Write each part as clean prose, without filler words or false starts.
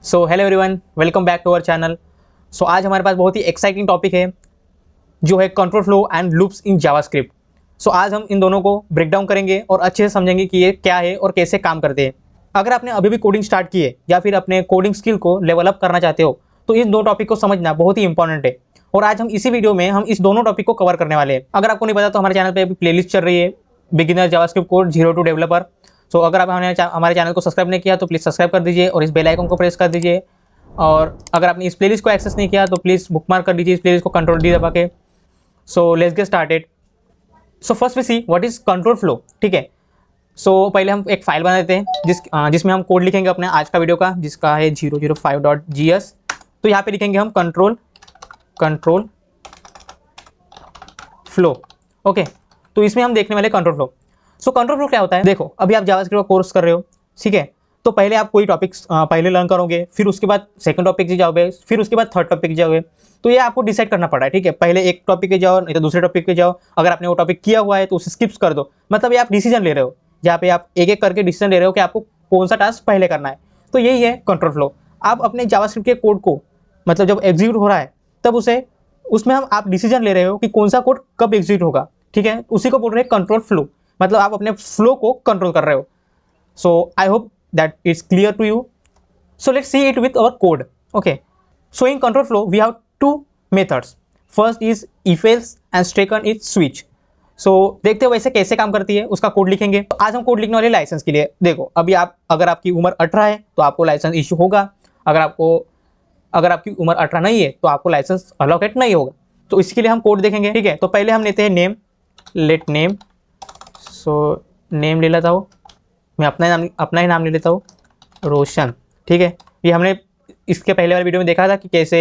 So hello everyone, welcome back to our channel. So आज हमारे पास बहुत ही एक्साइटिंग टॉपिक है जो है control flow and loops in JavaScript. So आज हम इन दोनों को ब्रेक डाउन करेंगे और अच्छे से समझेंगे कि ये क्या है और कैसे काम करते हैं। अगर आपने अभी भी कोडिंग स्टार्ट की है या फिर अपने कोडिंग स्किल को लेवल अप करना चाहते हो तो इन दो टॉपिक को समझना बहुत ही इंपॉर्टेंट है। और आज हम इसी वीडियो में हम इस दोनों टॉपिक को कवर करने वाले हैं। अगर आपको नहीं पता तो हमारे चैनल पे अभी प्लेलिस्ट चल रही है, beginner JavaScript code zero to developer. So अगर आप हमारे चैनल को सब्सक्राइब नहीं किया तो प्लीज़ सब्सक्राइब कर दीजिए और इस बेल आइकन को प्रेस कर दीजिए। और अगर आपने इस प्लेलिस्ट को एक्सेस नहीं किया तो प्लीज़ बुकमार्क कर दीजिए इस प्लेलिस्ट को कंट्रोल डी दबा के। So let's get started. So first we see what is control flow. ठीक है, सो पहले हम एक फाइल बना देते हैं जिसमें हम कोड लिखेंगे अपने आज का वीडियो का, जिसका है 005.gs। तो यहाँ पे लिखेंगे हम कंट्रोल फ्लो। ओके, तो इसमें हम देखने वाले control flow. So control flow क्या होता है? देखो, अभी आप जावास्क्रिप्ट का कोर्स कर रहे हो, ठीक है, तो पहले आप कोई टॉपिक पहले लर्न करोगे, फिर उसके बाद सेकंड टॉपिक की जाओगे, फिर उसके बाद थर्ड टॉपिक की जाओगे। तो ये आपको डिसाइड करना पड़ा है, ठीक है, पहले एक टॉपिक पे जाओ नहीं तो दूसरे टॉपिक पे जाओ। अगर आपने वो टॉपिक किया हुआ है तो उसे स्किप्स कर दो। मतलब ये आप डिसीजन ले रहे हो, जहाँ पे आप एक एक करके डिसीजन ले रहे हो कि आपको कौन सा टास्क पहले करना है। तो यही है कंट्रोल फ्लो। आप अपने जावास्क्रिप्ट के कोड को, मतलब जब एग्जीक्यूट हो रहा है तब उसमें आप डिसीजन ले रहे हो कि कौन सा कोड कब एग्जीक्यूट होगा, ठीक है, उसी को बोल रहे हैं कंट्रोल फ्लो। मतलब आप अपने फ्लो को कंट्रोल कर रहे हो। So I hope that it's clear to you. So let's see it with our code. Okay, so in control flow we have two methods. First is if else and second is switch. So देखते हो वैसे कैसे काम करती है, उसका code लिखेंगे। तो आज हम कोड लिखने वाले लाइसेंस के लिए। देखो, अभी अगर आपकी उम्र 18 है तो आपको लाइसेंस इशू होगा। अगर आपकी उम्र 18 नहीं है तो आपको लाइसेंस अलोकेट नहीं होगा। तो इसके लिए हम कोड देखेंगे, ठीक है। तो पहले हम लेते हैं name, let name. So name ले लेता हूँ मैं, अपना ही नाम ले लेता हूँ, रोशन, ठीक है। ये हमने इसके पहले वाले वीडियो में देखा था कि कैसे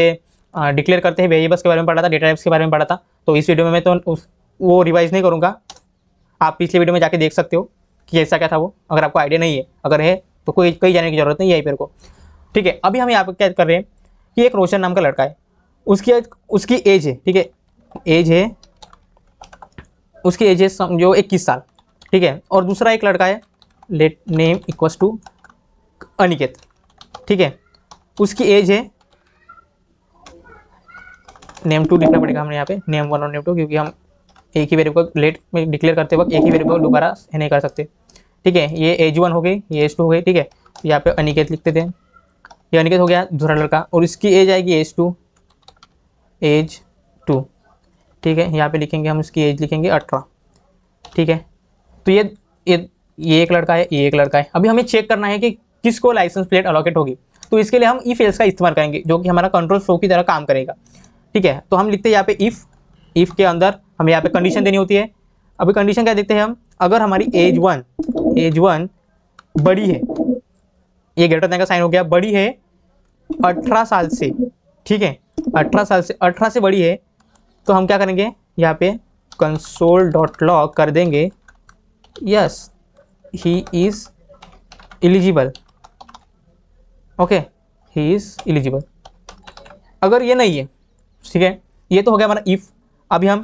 डिक्लेयर करते हैं, वेरिएबल्स के बारे में पढ़ा था, डेटा टाइप्स के बारे में पढ़ा था। तो इस वीडियो में मैं तो वो रिवाइज नहीं करूँगा। आप पिछले वीडियो में जाके देख सकते हो कि ऐसा क्या था वो, अगर आपको आइडिया नहीं है। अगर है तो कहीं जाने की जरूरत नहीं है यहीं पर को, ठीक है। अभी हम यहाँ पर क्या कर रहे हैं कि एक रोशन नाम का लड़का है, उसकी एज है, ठीक है, उसकी एज है समझो 21 साल, ठीक है। और दूसरा एक लड़का है, let name equals to Aniket, ठीक है, उसकी एज है, नेम 2 लिखना पड़ेगा हमें यहाँ पे, नेम 1 और नेम 2, क्योंकि हम एक ही वेरिएबल को लेट में डिक्लेयर करते वक्त एक ही वेरिएबल दोबारा नहीं कर सकते, ठीक है। ये एज 1 हो गई, ये एज 2 हो गई, ठीक है। यहाँ पे अनिकेत लिखते थे, ये अनिकेत हो गया दूसरा लड़का, और इसकी एज आएगी एज 2, ठीक है। यहाँ पे लिखेंगे हम, इसकी एज लिखेंगे 18, ठीक है। तो ये एक लड़का है, ये एक लड़का है। अभी हमें चेक करना है कि किसको लाइसेंस प्लेट अलॉकेट होगी। तो इसके लिए हम इफ एल्स का इस्तेमाल करेंगे, जो कि हमारा कंट्रोल फ्लो की तरह काम करेगा, ठीक है। तो हम लिखते हैं यहाँ पे इफ के अंदर हमें यहाँ पे कंडीशन देनी होती है। अभी कंडीशन क्या देखते हैं हम, अगर हमारी एज वन बड़ी है, ये ग्रेटर देन का साइन हो गया, बड़ी है 18 साल से, ठीक है, 18 से बड़ी है, तो हम क्या करेंगे, यहाँ पे console.log कर देंगे yes he is eligible. Okay, he is eligible. अगर ये नहीं है, ठीक है, ये तो हो गया हमारा इफ। अभी हम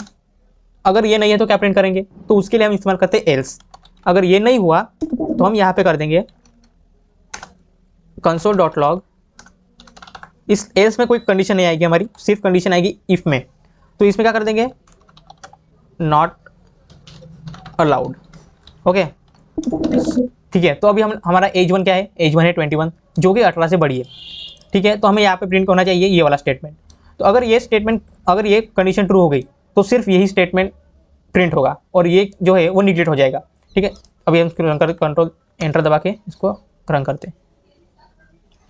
अगर ये नहीं है तो क्या प्रिंट करेंगे, तो उसके लिए हम इस्तेमाल करते हैं एल्स। अगर ये नहीं हुआ तो हम यहाँ पे कर देंगे console.log। इस एल्स में कोई कंडीशन नहीं आएगी हमारी, सिर्फ कंडीशन आएगी इफ में। तो इसमें क्या कर देंगे, नॉट अलाउड। ओके, ठीक है। तो अभी हमारा एज 1 क्या है, एज 1 है 21, जो कि 18 से बड़ी है, ठीक है। तो हमें यहाँ पे प्रिंट होना चाहिए ये वाला स्टेटमेंट। तो अगर ये कंडीशन ट्रू हो गई तो सिर्फ यही स्टेटमेंट प्रिंट होगा और ये जो है वो निगलेक्ट हो जाएगा, ठीक है। अभी हम रन कर कंट्रोल एंटर दबा के इसको रन करते हैं।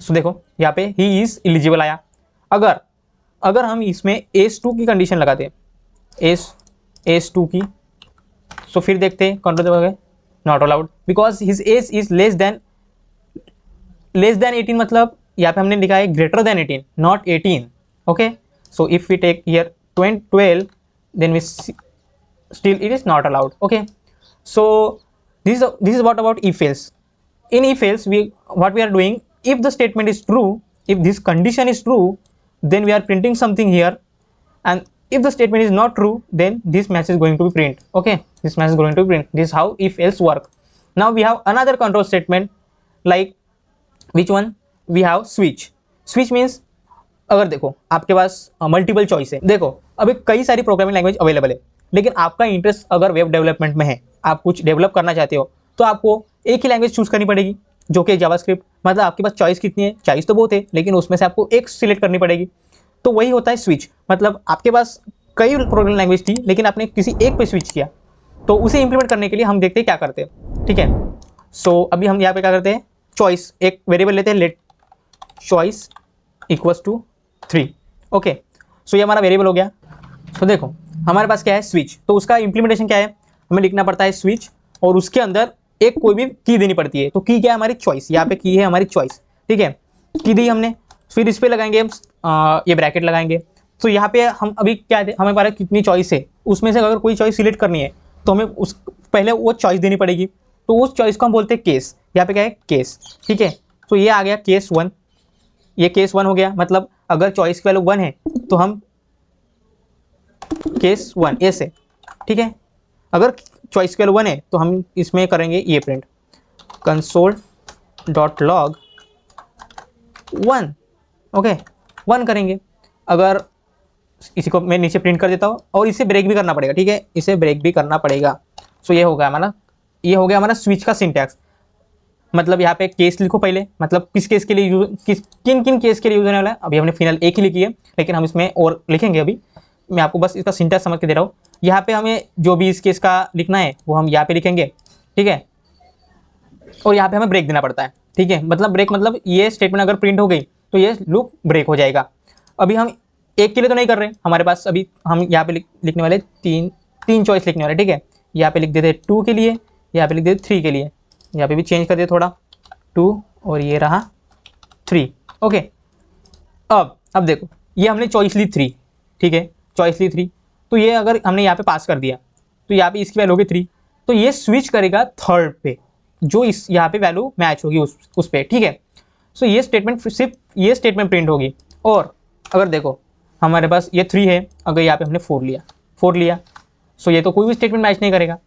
सो देखो यहाँ पे ही इज एलिजिबल आया। अगर हम इसमें एज 2 की कंडीशन लगाते हैं, एज 2 की, तो फिर देखते हैं कंट्रोल दबा के, not allowed because his age is less than 18। मतलब यहाँ पे हमने लिखा है greater than 18, not 18। Okay, so if we take here 12 then we still it is not allowed. Okay, so this is what about if else. In if else what we are doing, if the statement is true, if this condition is true, then we are printing something here, and if the statement is not true, then this message is going to be print. Okay, this message is going to be print. This is how if else work. Now we have another control statement, like which one, we have switch. Switch means अगर देखो आपके पास multiple choice है, देखो अभी कई सारी programming language available है, लेकिन आपका इंटरेस्ट अगर वेब डेवलपमेंट में है, आप कुछ डेवलप करना चाहते हो, तो आपको एक ही लैंग्वेज चूज करनी पड़ेगी जो कि जावास्क्रिप्ट। मतलब आपके पास चॉइस कितनी है, चॉइस तो बहुत है, लेकिन उसमें से आपको एक सिलेक्ट करनी पड़ेगी। तो वही होता है स्विच, मतलब आपके पास कई प्रोग्रामिंग लैंग्वेज थी, लेकिन आपने किसी एक पे स्विच किया। तो उसे इंप्लीमेंट करने के लिए हम देखते हैं क्या करते हैं, ठीक है। सो अभी हम यहाँ पे क्या करते हैं, चॉइस एक वेरिएबल लेते हैं, let choice equals to 3। Okay, so ये हमारा वेरिएबल हो गया। सो देखो हमारे पास क्या है, स्विच। तो उसका इंप्लीमेंटेशन क्या है, हमें लिखना पड़ता है स्विच, और उसके अंदर एक कोई भी की देनी पड़ती है। तो की क्या है, हमारी चॉइस। यहाँ पे की है हमारी चॉइस, ठीक है, की दी हमने। फिर इस पे लगाएंगे हम ये ब्रैकेट लगाएंगे। तो यहाँ पे हम अभी क्या है, हमें पास कितनी चॉइस है, उसमें से अगर कोई चॉइस सिलेक्ट करनी है तो हमें उस पहले वो चॉइस देनी पड़ेगी। तो उस चॉइस को हम बोलते हैं केस। यहाँ पे क्या है, केस, ठीक है। तो ये आ गया केस 1, ये केस 1 हो गया। मतलब अगर चॉइस की वैल्यू 1 है तो हम केस 1 ऐसे, ठीक है। अगर चॉइस की वैल्यू 1 है तो हम इसमें करेंगे ये print console dot log 1। Okay, 1 करेंगे। अगर इसी को मैं नीचे प्रिंट कर देता हूँ, और इसे ब्रेक भी करना पड़ेगा, ठीक है, इसे ब्रेक भी करना पड़ेगा। सो ये हो गया हमारा, ये हो गया हमारा स्विच का सिंटैक्स। मतलब यहाँ पे केस लिखो पहले, मतलब किस केस के लिए यूज, किन किन केस के लिए यूज होने वाला है। अभी हमने फिलहाल एक ही लिखी है, लेकिन हम इसमें और लिखेंगे। अभी मैं आपको बस इसका सिंटैक्स समझ के दे रहा हूँ। यहाँ पे हमें जो भी इस केस का लिखना है वो हम यहाँ पे लिखेंगे, ठीक है। और यहाँ पे हमें ब्रेक देना पड़ता है, ठीक है। मतलब ब्रेक मतलब ये स्टेटमेंट अगर प्रिंट हो गई तो ये लूप ब्रेक हो जाएगा। अभी हम एक के लिए तो नहीं कर रहे, हमारे पास अभी हम यहाँ पे लिखने वाले तीन चॉइस लिखने वाले, ठीक है। यहाँ पे लिख देते 2 के लिए, यहाँ पे लिख देते 3 के लिए, यहाँ पे भी चेंज कर देते थोड़ा 2, और ये रहा 3। ओके, अब देखो ये हमने चॉइस ली 3, ठीक है, चॉइस ली 3। तो ये अगर हमने यहाँ पे पास कर दिया तो यहाँ पे इसकी वैल्यू होगी 3। तो ये स्विच करेगा थर्ड पे, जो इस यहाँ पे वैल्यू मैच होगी उस पे, ठीक है। सो ये स्टेटमेंट सिर्फ ये स्टेटमेंट प्रिंट होगी। और अगर देखो हमारे पास ये 3 है, अगर यहाँ पे हमने 4 लिया, सो ये तो कोई भी स्टेटमेंट मैच नहीं करेगा,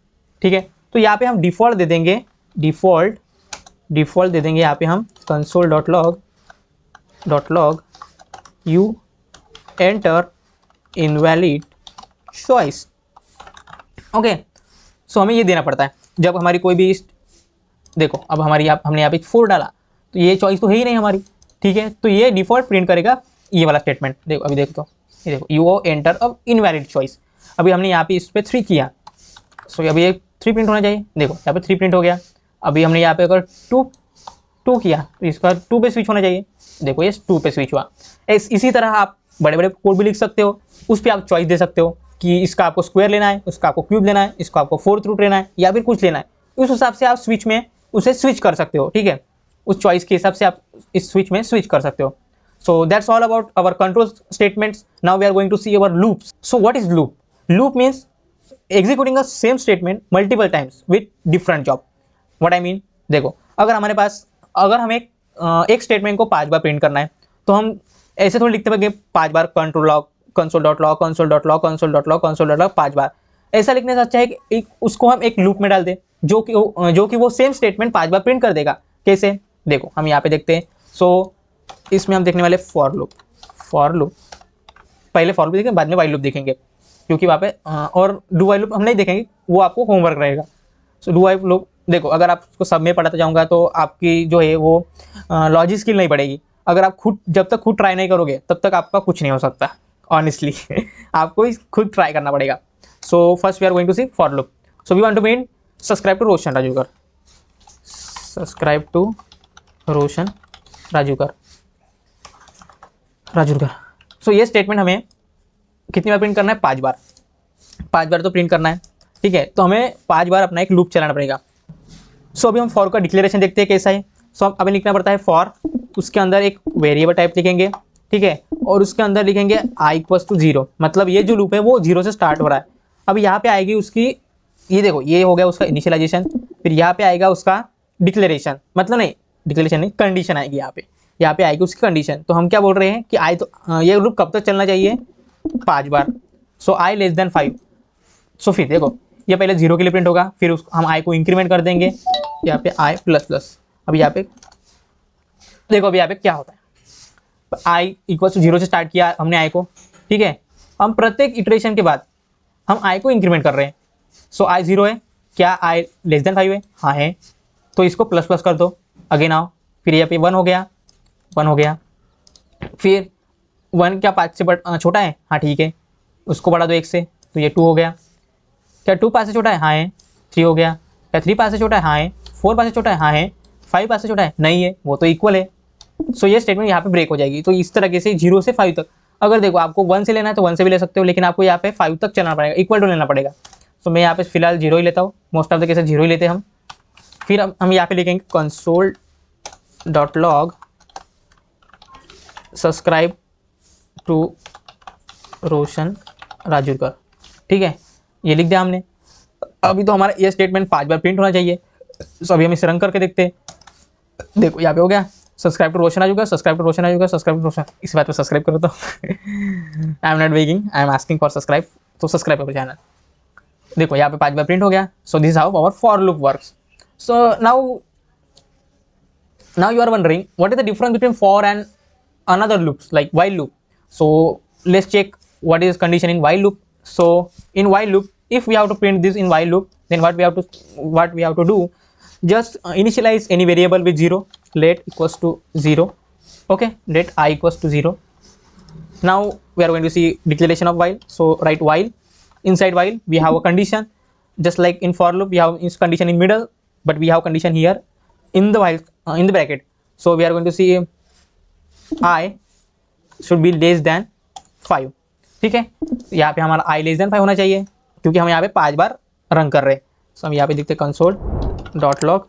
ठीक है। तो यहाँ पे हम डिफ़ॉल्ट दे देंगे, डिफ़ॉल्ट दे देंगे यहाँ पे हम console dot log you enter invalid choice. Okay, so हमें ये देना पड़ता है जब हमारी कोई भी, देखो अब हमारी हमने यहाँ पे 4 डाला, तो ये चॉइस तो है ही नहीं हमारी, ठीक है। तो ये डिफ़ॉल्ट प्रिंट करेगा ये वाला स्टेटमेंट। देखो अभी देखो, तो ये देखो यू एंटर अब इनवैलिड चॉइस। अभी हमने यहाँ पे इस पर 3 किया, सो अभी ये 3 प्रिंट होना चाहिए। देखो यहाँ पे 3 प्रिंट हो गया। अभी हमने यहाँ पे अगर 2 किया तो इसका 2 पे स्विच होना चाहिए। देखो ये 2 पे स्विच हुआ। इसी तरह आप बड़े बड़े कोड भी लिख सकते हो, उस पर आप चॉइस दे सकते हो कि इसका आपको स्क्वायर लेना है, उसका आपको क्यूब लेना है, इसको आपको 4th रूट लेना है, या फिर कुछ लेना है। उस हिसाब से आप स्विच में उसे स्विच कर सकते हो, ठीक है। उस चॉइस के हिसाब से आप इस स्विच में स्विच कर सकते हो। So that's all about our control statements. Now we are going to see our loops. So what is loop? Loop means executing a same statement multiple times with different job. What I mean? देखो अगर हमारे पास, अगर हमें एक statement को 5 बार print करना है, तो हम ऐसे थोड़ी लिखते हैं 5 बार कंसोल डॉट लॉग 5 बार। ऐसा लिखने से अच्छा है कि उसको हम एक लूप में डाल दें, जो कि वो सेम स्टेटमेंट 5 बार प्रिंट कर देगा। कैसे, देखो हम यहाँ पे देखते हैं। सो इसमें हम देखने वाले फॉर लूप, पहले फॉर लूप देखेंगे, बाद में वाइल लूप देखेंगे, क्योंकि वहाँ पे और डू वाइल लूप हम नहीं देखेंगे, वो आपको होमवर्क रहेगा। सो डू वाइल लूप देखो, अगर आप उसको सब में पढ़ाता जाऊँगा तो आपकी जो है वो लॉजिक स्किल नहीं बढ़ेगी। अगर आप जब तक खुद ट्राई नहीं करोगे तब तक आपका कुछ नहीं हो सकता, ऑनेस्टली। आपको खुद ट्राई करना पड़ेगा। So first we are going to see for loop. So we want to मेन subscribe to Roshan Rajurkar. So ये स्टेटमेंट हमें कितनी बार प्रिंट करना है, 5 बार। 5 बार तो प्रिंट करना है, ठीक है। तो हमें 5 बार अपना एक लूप चलाना पड़ेगा। सो अभी हम फॉर का डिक्लेरेशन देखते हैं कैसा है। सो अभी लिखना पड़ता है फॉर, उसके अंदर एक वेरिएबल टाइप लिखेंगे, ठीक है, और उसके अंदर लिखेंगे i इक्वल्स टू 0। मतलब ये जो लूप है वो 0 से स्टार्ट हो रहा है। अब यहाँ पे आएगी उसकी, ये देखो ये हो गया उसका इनिशियलाइजेशन, फिर यहाँ पे आएगा उसका डिक्लेरेशन, मतलब नहीं डिक्लेरेशन नहीं, कंडीशन आएगी यहाँ पे आएगी उसकी कंडीशन। तो हम क्या बोल रहे हैं कि आई तो ये लूप कब तक चलना चाहिए, 5 बार। सो i लेस देन 5। सो फिर देखो ये पहले 0 के लिए प्रिंट होगा, फिर हम i को इंक्रीमेंट कर देंगे, यहाँ पे i प्लस प्लस। अब यहाँ पे देखो, अभी यहाँ पे क्या होता है, आई इक्वल टू 0 से स्टार्ट किया हमने आई को, ठीक है। हम प्रत्येक इटरेशन के बाद हम आई को इंक्रीमेंट कर रहे हैं। सो आई 0 है, क्या आई लेस देन 5 है? हाँ है, तो इसको प्लस प्लस कर दो, अगेन आओ, फिर यहाँ पे 1 हो गया, 1 हो गया, फिर 1 क्या 5 से छोटा है? हाँ ठीक है, उसको बढ़ा दो 1 से, तो ये 2 हो गया। क्या 2 5 से छोटा है? हाँ है, 3 हो गया। क्या 3 5 से छोटा है? हाँ है। 4 5 से छोटा है? हाँ है। 5 5 से छोटा है? नहीं है, वो तो इक्वल है। सो ये स्टेटमेंट यहाँ पे ब्रेक हो जाएगी। तो इस तरीके से 0 से 5 तक, अगर देखो आपको 1 से लेना है तो 1 से भी ले सकते हो, लेकिन आपको यहाँ पे 5 तक चलना पड़ेगा, इक्वल टू लेना पड़ेगा। सो मैं यहाँ पे फिलहाल 0 ही लेता हूँ, मोस्ट ऑफ द केसेस 0 ही लेते हैं हम। फिर हम यहाँ पे लिखेंगे console.log subscribe to Roshan Rajurkar, ठीक है, ये लिख दिया हमने। अभी तो हमारा ये स्टेटमेंट 5 बार प्रिंट होना चाहिए। सो अभी हम इसे रन करके देखते हैं। देखो यहाँ पे हो गया, subscribe to Roshan Rajurkar, subscribe to Roshan Rajurkar, subscribe to Roshan. इस बात पे सब्सक्राइब करो तो I am not begging, I am asking for subscribe, तो सब्सक्राइब करो चैनल। देखो यहाँ पे 5 बार प्रिंट हो गया। So this how our for loop works. So now you are wondering what is the difference between for and another loops like while loop. So let's check what is condition in while loop. So in while loop, if we have to print this in while loop, then what we have to do, just initialize any variable with 0, let equals to 0, okay, let I equals to 0. Now we are going to see declaration of while. So write while, inside while we have a condition, just like in for loop we have is condition in middle, but we have condition here in the while in the bracket. So we are going to see I should be less than 5, ठीक है। यहाँ पे हमारा I less than 5 होना चाहिए, क्योंकि हम यहाँ पे 5 बार रन कर रहे हैं। सो हम यहाँ पे लिखते हैं console.log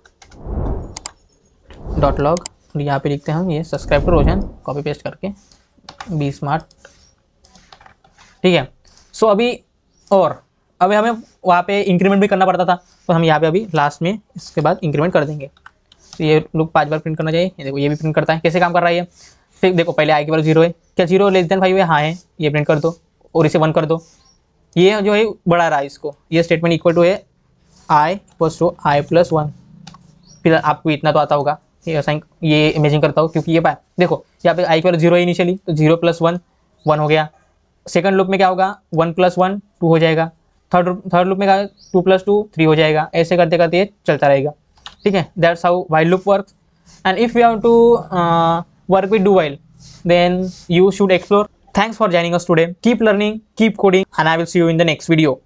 और यहाँ पे लिखते हैं हम ये subscribe to Roshan, copy paste करके बी स्मार्ट, ठीक है। सो अभी हमें वहाँ पे इंक्रीमेंट भी करना पड़ता था, तो हम यहाँ पे अभी लास्ट में इसके बाद इंक्रीमेंट कर देंगे। तो ये लूप 5 बार प्रिंट करना चाहिए। ये देखो ये भी प्रिंट करता है, कैसे काम कर रहा है ये। फिर देखो पहले आई के वैल्यू 0 है, क्या 0 लेस देन 5 है? हाँ है, ये प्रिंट कर दो और इसे 1 कर दो। ये जो है बढ़ा रहा है इसको, ये स्टेटमेंट इक्वल टू है I equals to I plus 1। फिर आपको इतना तो आता होगा, ये इमेजिन करता हूँ, क्योंकि ये देखो यहाँ पे आई के वैल्यू 0 है इनिशियली, तो 0 प्लस 1 1 हो गया। सेकंड लूप में क्या होगा? 1 प्लस 1 2 हो जाएगा। थर्ड लूप में क्या? 2 प्लस 2 3 हो जाएगा। ऐसे करते करते ये चलता रहेगा, ठीक है। That's how while loop works. And if you have to work with do while, then you should explore. Thanks for joining us today. Keep learning, keep coding, and I will see you in the next video.